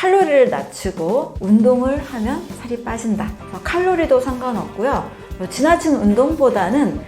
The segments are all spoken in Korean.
칼로리를 낮추고 운동을 하면 살이 빠진다. 그래서 칼로리도 상관없고요. 지나친 운동보다는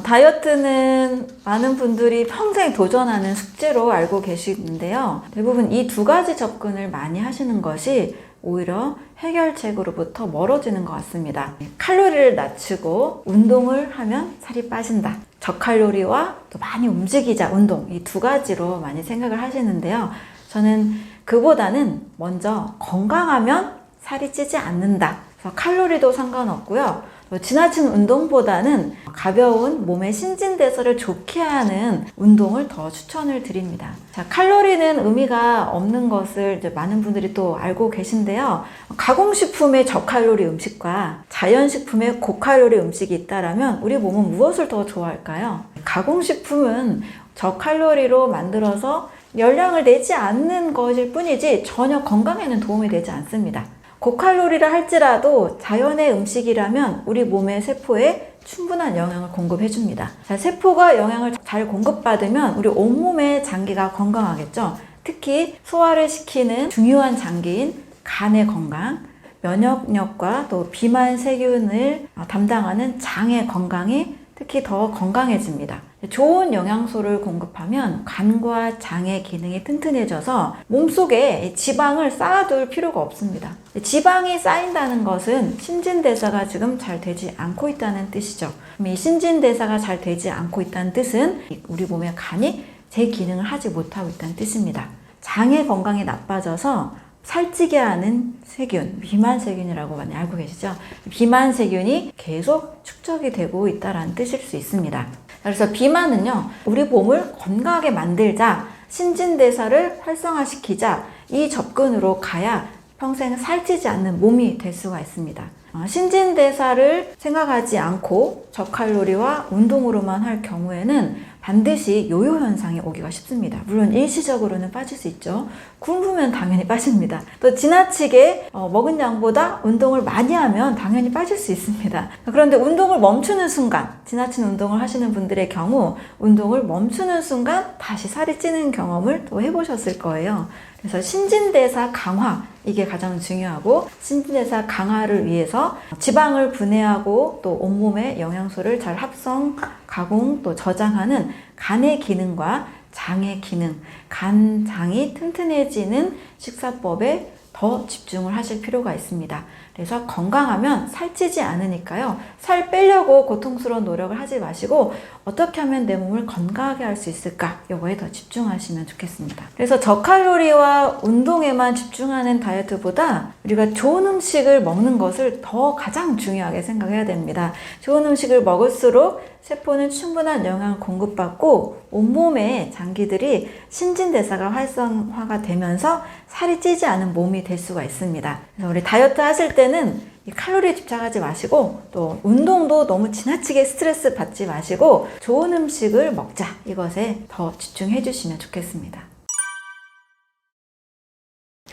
다이어트는 많은 분들이 평생 도전하는 숙제로 알고 계시는데요. 대부분 이 두 가지 접근을 많이 하시는 것이 오히려 해결책으로부터 멀어지는 것 같습니다. 칼로리를 낮추고 운동을 하면 살이 빠진다. 저칼로리와 또 많이 움직이자 운동, 이 두 가지로 많이 생각을 하시는데요. 저는 그보다는 먼저 건강하면 살이 찌지 않는다. 그래서 칼로리도 상관없고요. 지나친 운동보다는 가벼운 몸의 신진대사를 좋게 하는 운동을 더 추천을 드립니다. 자, 칼로리는 의미가 없는 것을 이제 많은 분들이 또 알고 계신데요. 가공식품의 저칼로리 음식과 자연식품의 고칼로리 음식이 있다면 우리 몸은 무엇을 더 좋아할까요? 가공식품은 저칼로리로 만들어서 열량을 내지 않는 것일 뿐이지 전혀 건강에는 도움이 되지 않습니다. 고칼로리라 할지라도 자연의 음식이라면 우리 몸의 세포에 충분한 영양을 공급해줍니다. 자, 세포가 영양을 잘 공급받으면 우리 온몸의 장기가 건강하겠죠. 특히 소화를 시키는 중요한 장기인 간의 건강, 면역력과 또 비만 세균을 담당하는 장의 건강이 특히 더 건강해집니다. 좋은 영양소를 공급하면 간과 장의 기능이 튼튼해져서 몸속에 지방을 쌓아둘 필요가 없습니다. 지방이 쌓인다는 것은 신진대사가 지금 잘 되지 않고 있다는 뜻이죠. 이 신진대사가 잘 되지 않고 있다는 뜻은 우리 몸의 간이 제 기능을 하지 못하고 있다는 뜻입니다. 장의 건강이 나빠져서 살찌게 하는 세균, 비만 세균이라고 많이 알고 계시죠? 비만 세균이 계속 축적이 되고 있다는 뜻일 수 있습니다. 그래서 비만은요, 우리 몸을 건강하게 만들자, 신진대사를 활성화시키자, 이 접근으로 가야 평생 살찌지 않는 몸이 될 수가 있습니다. 신진대사를 생각하지 않고 저칼로리와 운동으로만 할 경우에는 반드시 요요 현상이 오기가 쉽습니다. 물론 일시적으로는 빠질 수 있죠. 굶으면 당연히 빠집니다. 또 지나치게 먹은 양보다 운동을 많이 하면 당연히 빠질 수 있습니다. 그런데 운동을 멈추는 순간, 지나친 운동을 하시는 분들의 경우 운동을 멈추는 순간 다시 살이 찌는 경험을 또 해보셨을 거예요. 그래서 신진대사 강화, 이게 가장 중요하고, 신진대사 강화를 위해서 지방을 분해하고 또 온몸의 영양소를 잘 합성, 가공, 또 저장하는 간의 기능과 장의 기능, 간, 장이 튼튼해지는 식사법에 더 집중을 하실 필요가 있습니다. 그래서 건강하면 살찌지 않으니까요. 살 빼려고 고통스러운 노력을 하지 마시고 어떻게 하면 내 몸을 건강하게 할 수 있을까? 이거에 더 집중하시면 좋겠습니다. 그래서 저칼로리와 운동에만 집중하는 다이어트보다 우리가 좋은 음식을 먹는 것을 더 가장 중요하게 생각해야 됩니다. 좋은 음식을 먹을수록 세포는 충분한 영양을 공급받고 온몸의 장기들이 신진대사가 활성화가 되면서 살이 찌지 않은 몸이 될 수가 있습니다. 그래서 우리 다이어트 하실 때는 이 칼로리에 집착하지 마시고 또 운동도 너무 지나치게 스트레스 받지 마시고 좋은 음식을 먹자, 이것에 더 집중해 주시면 좋겠습니다.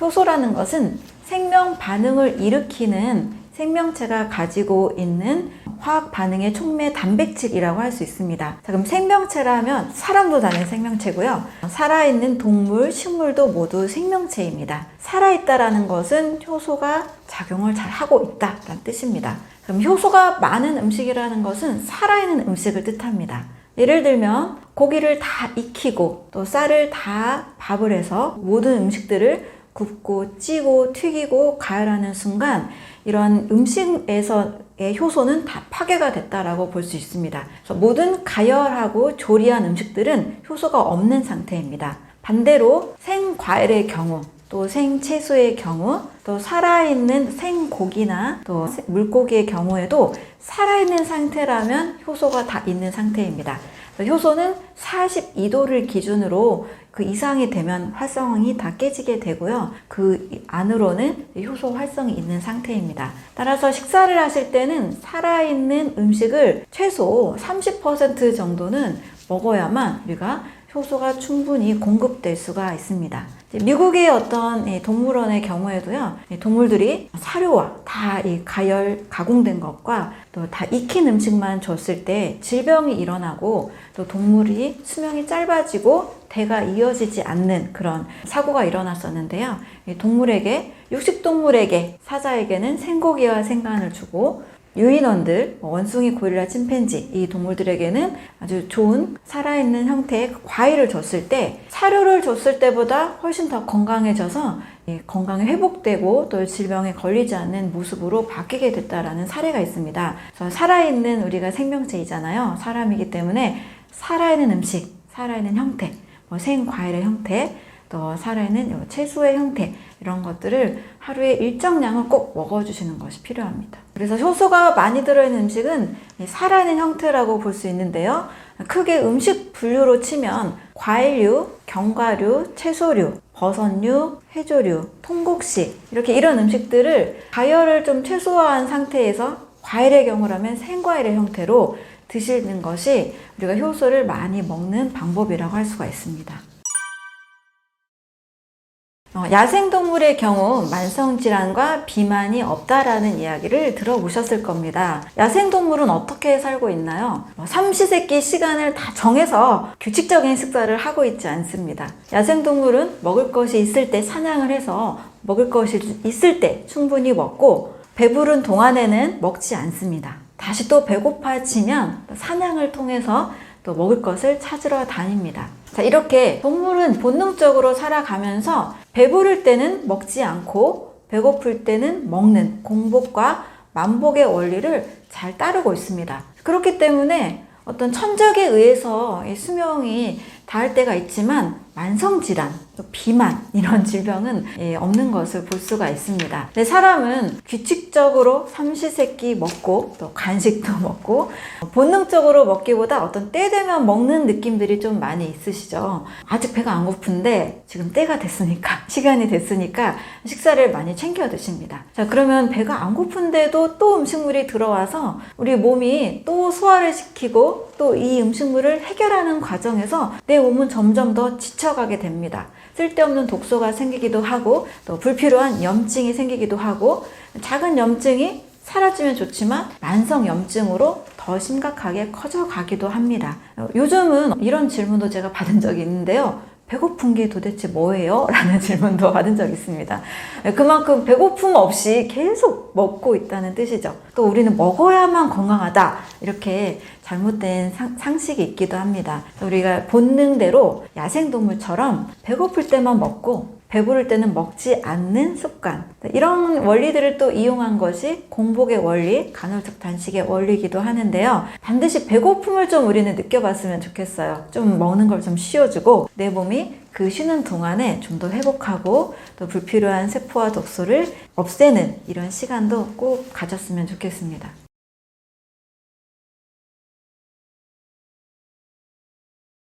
효소라는 것은 생명 반응을 일으키는 생명체가 가지고 있는 화학 반응의 촉매 단백질이라고 할 수 있습니다. 자, 그럼 생명체라면 사람도 당연히 생명체고요. 살아있는 동물, 식물도 모두 생명체입니다. 살아있다라는 것은 효소가 작용을 잘 하고 있다라는 뜻입니다. 그럼 효소가 많은 음식이라는 것은 살아있는 음식을 뜻합니다. 예를 들면 고기를 다 익히고 또 쌀을 다 밥을 해서 모든 음식들을 굽고 찌고 튀기고 가열하는 순간 이런 음식에서의 효소는 다 파괴가 됐다라고 볼 수 있습니다. 그래서 모든 가열하고 조리한 음식들은 효소가 없는 상태입니다. 반대로 생과일의 경우, 또 생채소의 경우, 또 살아있는 생고기나 또 물고기의 경우에도 살아있는 상태라면 효소가 다 있는 상태입니다. 효소는 42도를 기준으로 그 이상이 되면 활성이 다 깨지게 되고요. 그 안으로는 효소 활성이 있는 상태입니다. 따라서 식사를 하실 때는 살아있는 음식을 최소 30% 정도는 먹어야만 우리가 효소가 충분히 공급될 수가 있습니다. 미국의 어떤 동물원의 경우에도요, 동물들이 사료와 다 이 가열 가공된 것과 또 다 익힌 음식만 줬을 때 질병이 일어나고 또 동물이 수명이 짧아지고 대가 이어지지 않는 그런 사고가 일어났었는데요. 동물에게, 육식동물에게, 사자에게는 생고기와 생간을 주고 유인원들, 원숭이, 고릴라, 침팬지 이 동물들에게는 아주 좋은 살아있는 형태의 과일을 줬을 때 사료를 줬을 때보다 훨씬 더 건강해져서 건강이 회복되고 또 질병에 걸리지 않는 모습으로 바뀌게 됐다라는 사례가 있습니다. 그래서 살아있는 우리가 생명체이잖아요. 사람이기 때문에 살아있는 음식, 살아있는 형태, 생과일의 형태, 또 살아있는 채소의 형태 이런 것들을 하루에 일정량을 꼭 먹어주시는 것이 필요합니다. 그래서 효소가 많이 들어있는 음식은 살아있는 형태라고 볼 수 있는데요. 크게 음식 분류로 치면 과일류, 견과류, 채소류, 버섯류, 해조류, 통곡식 이렇게 이런 음식들을 가열을 좀 최소화한 상태에서 과일의 경우라면 생과일의 형태로 드시는 것이 우리가 효소를 많이 먹는 방법이라고 할 수가 있습니다. 야생동물의 경우 만성질환과 비만이 없다라는 이야기를 들어보셨을 겁니다. 야생동물은 어떻게 살고 있나요? 삼시세끼 시간을 다 정해서 규칙적인 식사를 하고 있지 않습니다. 야생동물은 먹을 것이 있을 때 사냥을 해서 먹을 것이 있을 때 충분히 먹고 배부른 동안에는 먹지 않습니다. 다시 또 배고파지면 사냥을 통해서 또 먹을 것을 찾으러 다닙니다. 자, 이렇게 동물은 본능적으로 살아가면서 배부를 때는 먹지 않고 배고플 때는 먹는 공복과 만복의 원리를 잘 따르고 있습니다. 그렇기 때문에 어떤 천적에 의해서 수명이 닿을 때가 있지만 만성질환, 비만 이런 질병은 없는 것을 볼 수가 있습니다. 근데 사람은 규칙적으로 삼시세끼 먹고 또 간식도 먹고 본능적으로 먹기보다 어떤 때 되면 먹는 느낌들이 좀 많이 있으시죠. 아직 배가 안 고픈데 지금 때가 됐으니까 시간이 됐으니까 식사를 많이 챙겨 드십니다. 자, 그러면 배가 안 고픈데도 또 음식물이 들어와서 우리 몸이 또 소화를 시키고 또 이 음식물을 해결하는 과정에서 내 몸은 점점 더 지쳐가게 됩니다. 쓸데없는 독소가 생기기도 하고 또 불필요한 염증이 생기기도 하고 작은 염증이 사라지면 좋지만 만성 염증으로 더 심각하게 커져가기도 합니다. 요즘은 이런 질문도 제가 받은 적이 있는데요. 배고픈 게 도대체 뭐예요? 라는 질문도 받은 적이 있습니다. 그만큼 배고픔 없이 계속 먹고 있다는 뜻이죠. 또 우리는 먹어야만 건강하다 이렇게 잘못된 상식이 있기도 합니다. 우리가 본능대로 야생동물처럼 배고플 때만 먹고 배부를 때는 먹지 않는 습관, 이런 원리들을 또 이용한 것이 공복의 원리, 간헐적 단식의 원리이기도 하는데요. 반드시 배고픔을 좀 우리는 느껴봤으면 좋겠어요. 좀 먹는 걸 좀 쉬어주고 내 몸이 그 쉬는 동안에 좀 더 회복하고 또 불필요한 세포와 독소를 없애는 이런 시간도 꼭 가졌으면 좋겠습니다.